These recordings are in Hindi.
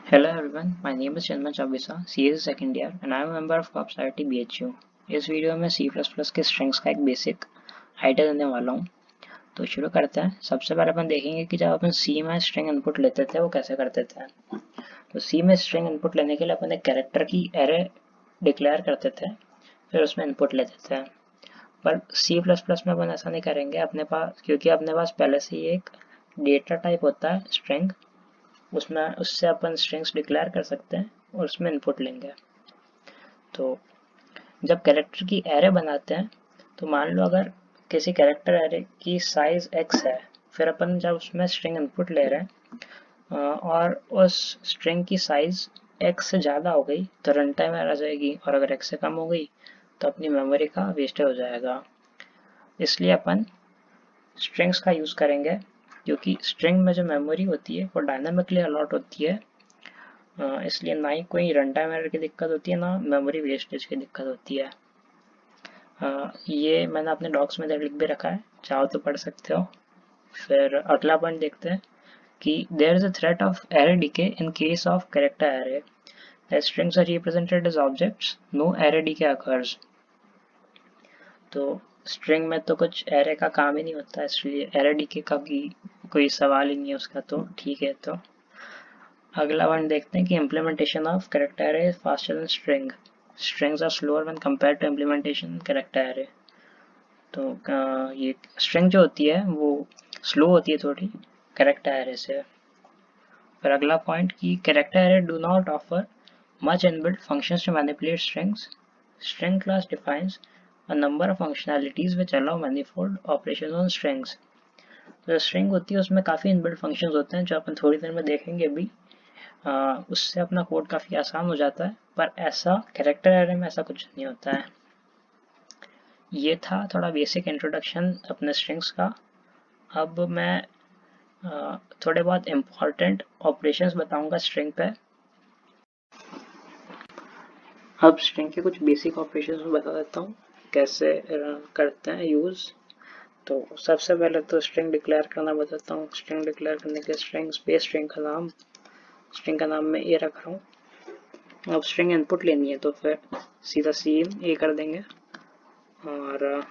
Hello everyone, my name is Chinmay Chabisa, CS second year and I am a member of COPS IIT BHU। इस वीडियो में C++ के स्ट्रिंग्स का एक बेसिक आइडिया देने वाला हूँ। तो शुरू करते हैं। सबसे पहले अपन देखेंगे कि जब अपन C में स्ट्रिंग इनपुट लेते थे वो कैसे करते थे। तो C में स्ट्रिंग इनपुट लेने के लिए अपन एक कैरेक्टर की एरे डिक्लेयर करते थे, फिर उसमें इनपुट लेते थे। पर C++ में अपन ऐसा नहीं करेंगे अपने पास, क्योंकि अपने पास पहले से ही एक डेटा टाइप होता है स्ट्रिंग, उससे अपन स्ट्रिंग्स डिक्लेयर कर सकते हैं और उसमें इनपुट लेंगे। तो जब कैरेक्टर की एरे बनाते हैं तो मान लो अगर किसी कैरेक्टर एरे की साइज x है, फिर अपन जब उसमें स्ट्रिंग इनपुट ले रहे हैं और उस स्ट्रिंग की साइज x से ज़्यादा हो गई तो रन टाइम एरर आ जाएगी, और अगर x से कम हो गई तो अपनी मेमोरी का वेस्टेज हो जाएगा। इसलिए अपन स्ट्रिंग्स का यूज़ करेंगे, क्योंकि स्ट्रिंग में जो मेमोरी होती है वो डायनामिकली अलॉट होती है। इसलिए ना ही कोई रन टाइम एरर की दिक्कत होती है, ना मेमोरी वेस्टेज की दिक्कत होती है। ये मैंने अपने डॉक्स में लिख भी रखा है, चाहो तो पढ़ सकते हो। फिर अगला पॉइंट देखते हैं कि there is a threat of error decay in case of character array. As strings are represented as objects, no array decay occurs। तो स्ट्रिंग में तो कुछ एरे का काम ही नहीं होता, इसलिए एरे डीके का भी कोई सवाल ही नहीं है उसका, तो ठीक है। तो अगला वन देखते हैं कि implementation of character array is faster than string. Strings are slower when compared to implementation character array. तो ये स्ट्रिंग जो होती है वो स्लो होती है थोड़ी कैरेक्टर एरे से। फिर अगला पॉइंट कि character array do not offer much inbuilt functions to manipulate strings. String class defines a number of functionalities which allow manifold operations on strings। जो स्ट्रिंग होती है उसमें काफ़ी इनबिल्ट फंक्शंस होते हैं जो अपन थोड़ी देर में देखेंगे भी। उससे अपना कोड काफ़ी आसान हो जाता है, पर ऐसा कैरेक्टर एरे में ऐसा कुछ नहीं होता है। ये था थोड़ा बेसिक इंट्रोडक्शन अपने स्ट्रिंग्स का। अब मैं थोड़े बहुत इम्पॉर्टेंट ऑपरेशंस बताऊंगा स्ट्रिंग पे। अब स्ट्रिंग के कुछ बेसिक ऑपरेशंस में बता देता हूँ कैसे करते हैं यूज़। तो सबसे पहले तो स्ट्रिंग डिक्लेयर करना बताता हूँ। स्ट्रिंग डिक्लेयर करने के स्ट्रिंग स्पेस स्ट्रिंग का नाम मैं ए रख रहा हूँ। अब स्ट्रिंग इनपुट लेनी है तो फिर सीधा सीन ए कर देंगे, और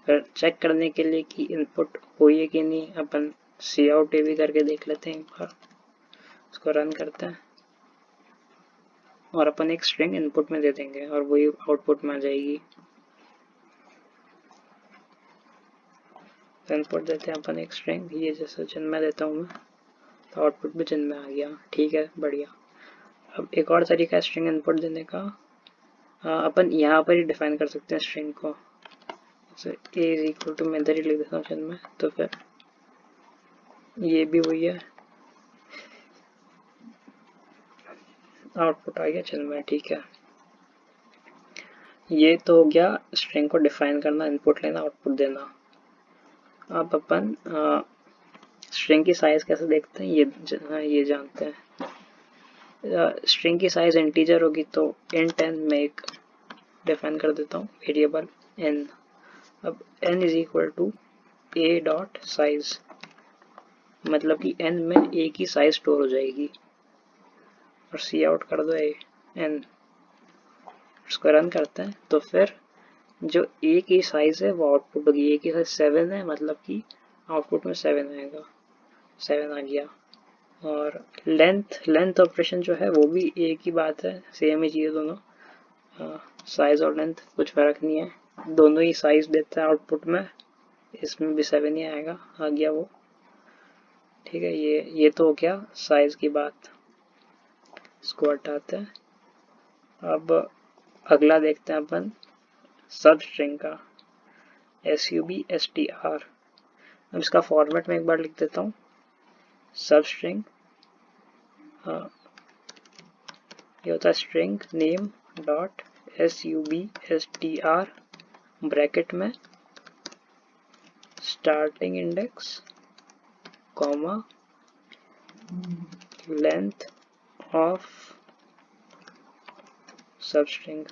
फिर चेक करने के लिए कि इनपुट हुई है कि नहीं अपन सी आउट ए भी करके देख लेते हैं एक बार। इसको रन करते हैं और अपन एक स्ट्रिंग इनपुट में दे देंगे और वही आउटपुट में आ जाएगी। इनपुट देते हैं अपन एक स्ट्रिंग, ये जैसे जिनमें देता हूँ मैं, तो आउटपुट भी जिनमें आ गया। ठीक है, बढ़िया। अब एक और तरीका है स्ट्रिंग इनपुट देने का। अपन यहाँ पर ही डिफाइन कर सकते हैं स्ट्रिंग को। जैसे ए इज इक्वल टू, मैं इधर ही लिख देता हूँ जिनमें, तो फिर ये भी वही है, आउटपुट आ गया जिनमें। ठीक है, ये तो हो गया स्ट्रिंग को डिफाइन करना, इनपुट लेना, आउटपुट देना। अब अपन स्ट्रिंग की साइज कैसे देखते हैं ये जानते हैं। स्ट्रिंग की साइज इंटीजर होगी तो इंट n में एक डिफाइन कर देता हूँ वेरिएबल n। अब n is equal to a dot size, मतलब कि n में a की साइज स्टोर हो जाएगी, और सी आउट कर दो n। इसको रन करते हैं तो फिर जो a की साइज है वो आउटपुट होगी। a की साइज 7 है, मतलब कि आउटपुट में 7 आएगा। 7 आ गया। और लेंथ ऑपरेशन जो है वो भी एक ही बात है, सेम ही चीज़ दोनों। साइज और लेंथ कुछ फर्क नहीं है, दोनों ही साइज देता है आउटपुट में। इसमें भी 7 ही आएगा, आ गया वो। ठीक है, ये तो हो गया साइज की बात। इसको हटाते हैं। अब अगला देखते हैं अपन सब स्ट्रिंग का, SUBSTR। अब इसका फॉर्मेट में एक बार लिख देता हूँ। सब स्ट्रिंग, ये होता है string name dot SUBSTR bracket में starting index comma length of substring.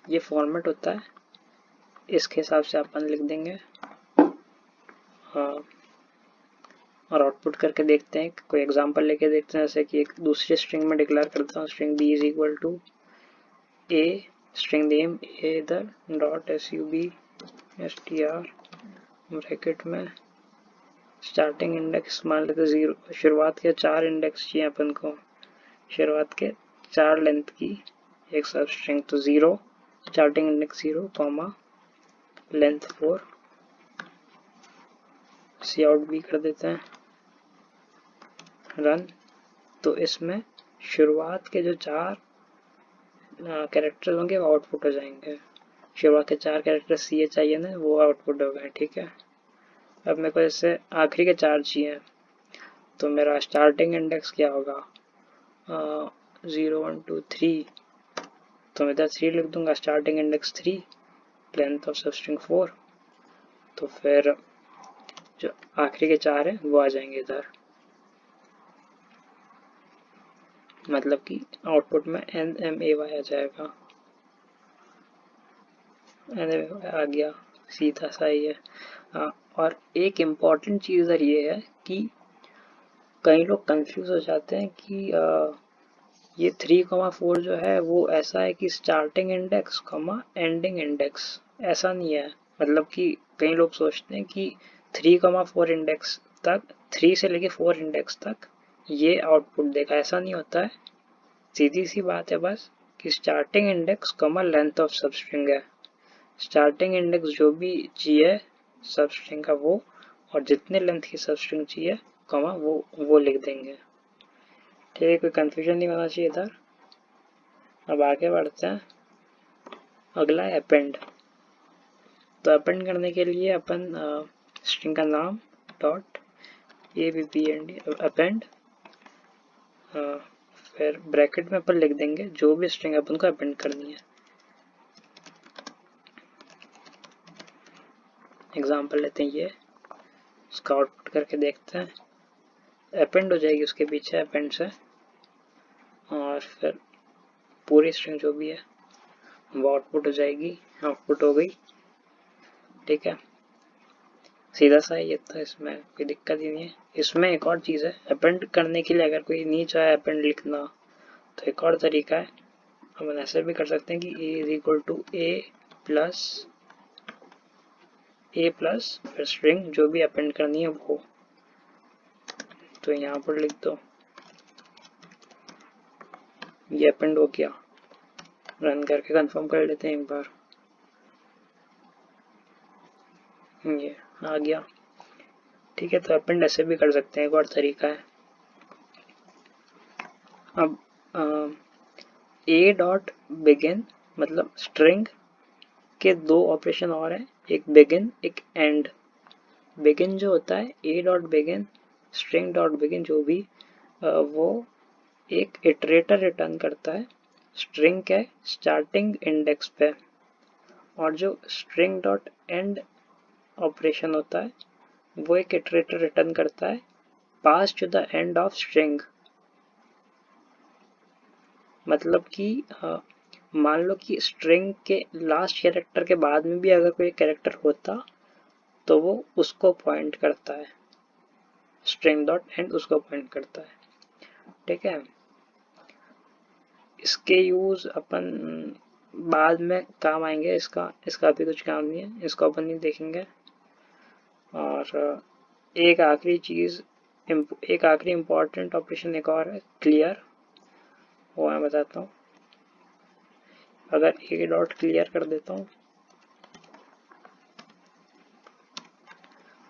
ये फॉर्मेट होता है, इसके हिसाब से अपन लिख देंगे। और आउटपुट करके देखते हैं, कोई एग्जांपल लेके देखते हैं। जैसे कि एक दूसरी स्ट्रिंग में डिक्लेयर करता हूँ, string b is equal to a, string name a इधर डॉट sub str ब्रैकेट में स्टार्टिंग इंडेक्स मान लेते 0, शुरुआत के 4 इंडेक्स चाहिए अपन को, शुरुआत के 4 लेंथ की एक सब स्ट्रिंग, तो 0 स्टार्टिंग इंडेक्स 0 कॉमा लेंथ 4, सी आउट भी कर देते हैं, रन। तो इसमें शुरुआत के जो 4 कैरेक्टर होंगे वो आउटपुट हो जाएंगे, शुरुआत के 4 कैरेक्टर सी एच चाहिए ना, वो आउटपुट हो गए। ठीक है, अब मेरे को इससे आखिरी के 4 चाहिए, तो मेरा स्टार्टिंग इंडेक्स क्या होगा, 0 1 2 3, तो मैं इधर 3 लिख दूंगा, स्टार्टिंग इंडेक्स 3, लेंथ ऑफ सब स्ट्रिंग 4, तो फिर जो आखिरी के 4 हैं वो आ जाएंगे इधर, मतलब कि आउटपुट में NMAY आ जाएगा, NMAY आ गया, सीधा सा ही है। और एक इम्पॉर्टेंट चीज़ इधर ये है कि कई लोग कंफ्यूज हो जाते हैं कि ये 3,4 जो है वो ऐसा है कि स्टार्टिंग इंडेक्स एंडिंग इंडेक्स, ऐसा नहीं है। मतलब कि कई लोग सोचते हैं कि 3,4 इंडेक्स तक, 3 से लेके 4 इंडेक्स तक ये आउटपुट देगा, ऐसा नहीं होता है। सीधी सी बात है बस कि स्टार्टिंग इंडेक्स लेंथ ऑफ सब स्ट्रिंग है, स्टार्टिंग इंडेक्स जो भी चाहिए सब स्ट्रिंग का वो, और जितने लेंथ की सब स्ट्रिंग चाहिए वो लिख देंगे। ठीक है, कोई कंफ्यूजन नहीं होना चाहिए इधर। अब आगे बढ़ते हैं, अगला है अपेंड। तो अपेंड करने के लिए अपन स्ट्रिंग का नाम डॉट append अपेंड, फिर ब्रैकेट में अपन लिख देंगे जो भी स्ट्रिंग अपन को अपेंड करनी है। एग्जांपल लेते हैं ये, उसका आउटपुट करके देखते हैं, अपेंड हो जाएगी उसके पीछे अपेंड से, और फिर पूरी स्ट्रिंग जो भी है वो आउटपुट हो जाएगी, आउटपुट हो गई। ठीक है, सीधा सा ये था, इसमें कोई दिक्कत ही नहीं है। इसमें एक और चीज़ है, अपेंड करने के लिए अगर कोई नहीं चाहे अपेंड लिखना तो एक और तरीका है, अपन ऐसे भी कर सकते हैं कि a is equal to a plus फिर स्ट्रिंग जो भी अपेंड करनी है वो, तो यहाँ पर लिख दो ये अपेंड हो गया। रन करके कंफर्म कर लेते हैं एक बार, ये आ गया। ठीक है, तो अपेंड ऐसे भी कर सकते हैं, एक और तरीका है। अब a डॉट बिगिन, मतलब स्ट्रिंग के 2 ऑपरेशन और हैं, एक बिगिन एक एंड। बिगिन जो होता है a dot begin, string dot begin जो भी, वो एक इटरेटर रिटर्न करता है स्ट्रिंग के स्टार्टिंग इंडेक्स पे, और जो स्ट्रिंग डॉट एंड ऑपरेशन होता है वो एक इटरेटर रिटर्न करता है pass to the end of string. मतलब कि मान लो कि स्ट्रिंग के लास्ट कैरेक्टर के बाद में भी अगर कोई कैरेक्टर होता तो वो उसको पॉइंट करता है, स्ट्रिंग डॉट एंड उसको पॉइंट करता है। ठीक है, इसके यूज अपन बाद में काम आएंगे, इसका अभी कुछ काम नहीं है, इसको अपन नहीं देखेंगे। और एक आखिरी चीज, एक आखिरी इम्पोर्टेंट ऑपरेशन एक और है, क्लियर, वो मैं बताता हूँ। अगर ए डॉट क्लियर कर देता हूँ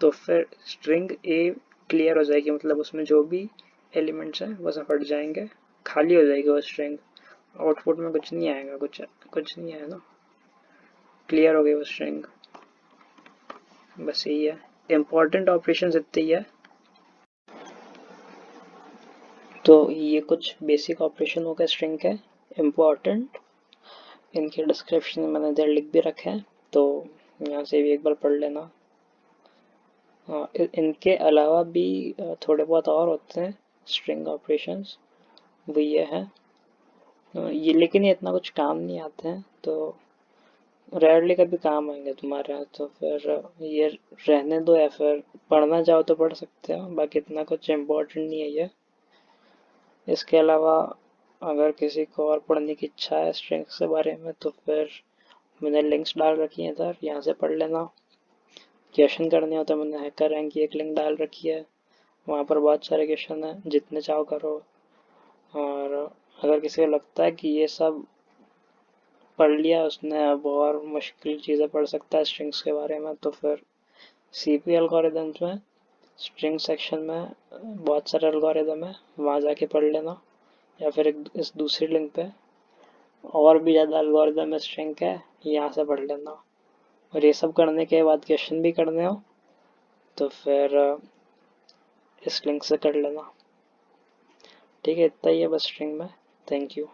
तो फिर स्ट्रिंग ए क्लियर हो जाएगी, मतलब उसमें जो भी एलिमेंट्स हैं वो सब हट जाएंगे, खाली हो जाएगी वो स्ट्रिंग, आउटपुट में कुछ नहीं आएगा, कुछ नहीं आएगा, क्लियर हो गई वो स्ट्रिंग। बस यही है, इम्पोर्टेंट ऑपरेशन इतने ही है। तो ये कुछ बेसिक ऑपरेशन हो गए स्ट्रिंग के इम्पोर्टेंट, इनके डिस्क्रिप्शन में मैंने इधर लिख भी रखे हैं, तो यहाँ से भी एक बार पढ़ लेना। इनके अलावा भी थोड़े बहुत और होते हैं स्ट्रिंग ऑपरेशंस, वो ये है, ये लेकिन ये इतना कुछ काम नहीं आते हैं, तो रेयरली कभी काम आएंगे तुम्हारे यहाँ, तो फिर ये रहने दो, या फिर पढ़ना चाहो तो पढ़ सकते हो, बाकी इतना कुछ इम्पोर्टेंट नहीं है ये। इसके अलावा अगर किसी को और पढ़ने की इच्छा है स्ट्रिंग्स के बारे में, तो फिर मैंने लिंक्स डाल रखी हैं इधर, यहाँ से पढ़ लेना। क्वेश्चन करने हो तो मैंने हैकर रैंक की एक लिंक डाल रखी है, वहाँ पर बहुत सारे क्वेश्चन हैं, जितने चाहो करो। और अगर किसी को लगता है कि ये सब पढ़ लिया उसने, अब और मुश्किल चीज़ें पढ़ सकता है स्ट्रिंग्स के बारे में, तो फिर सीपी एल्गोरिदम्स में स्ट्रिंग सेक्शन में बहुत सारे एल्गोरिदम है, वहाँ जाके पढ़ लेना। या फिर इस दूसरी लिंक पे और भी ज़्यादा एल्गोरिदम है स्ट्रिंग के, यहाँ से पढ़ लेना। और ये सब करने के बाद क्वेश्चन भी करने हो तो फिर इस लिंक से कर लेना। ठीक है, इतना ही है बस स्ट्रिंग में। Thank you.